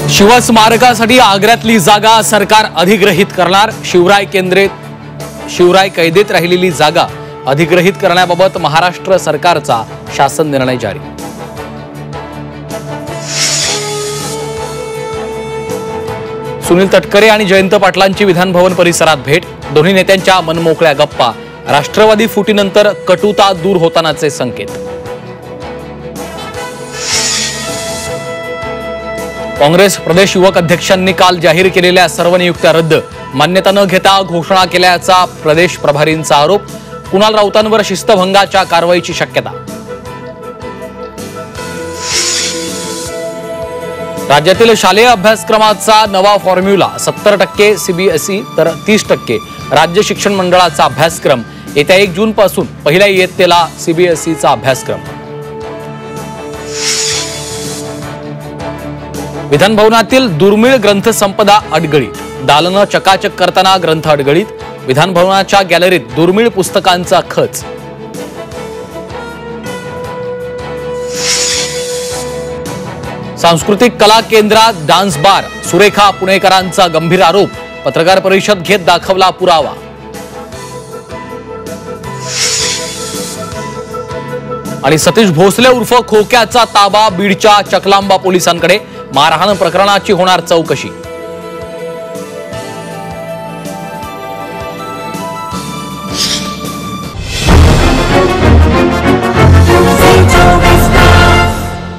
शिवस्मारकासाठी आग्र्यातली जागा सरकार अधिग्रहित करणार। शिवराय कैदेत राहिलेली जागा अधिग्रहित करण्याबाबत महाराष्ट्र सरकारचा शासन निर्णय जारी। सुनील तटकरे आणि जयंत पाटलांची विधान भवन परिसरात भेट। दोन्ही नेत्यांच्या मनमोकळ्या गप्पा। राष्ट्रवादी फुटीनंतर कटुता दूर होतानाचे संकेत। काँग्रेस प्रदेश युवक अध्यक्षांनी काल जाहीर केलेल्या सर्व नियुक्त्या रद्द। मान्यता न घेता घोषणा केल्याचा प्रदेश प्रभारींचा आरोप। कुणाल राऊतांवर शिस्तभंगाच्या कारवाईची शक्यता। राज्यातील शालेय अभ्यासक्रमाचा नवा फॉर्म्युला। 70% सीबीएसई तर 30% राज्य शिक्षण मंडळाचा अभ्यासक्रम। येत्या 1 जून पासून पहिल्या इयत्तेला सीबीएसईचा अभ्यासक्रम। विधान भवनातील दुर्मिळ ग्रंथ संपदा अडगळीत। दालनं चकाचक करताना ग्रंथ अडगळीत। विधान भवनाच्या गॅलरीत दुर्मिळ पुस्तकांचा खच। सांस्कृतिक कला केंद्रात डान्स बार। सुरेखा पुणेकरांचा गंभीर आरोप। पत्रकार परिषद घेत दाखवला पुरावा। आणि सतीश भोसले उर्फ खोक्याचा ताबा बीडच्या चकलांबा पोलिसांकडे। मारहाण प्रकरणाची होणार चौकशी।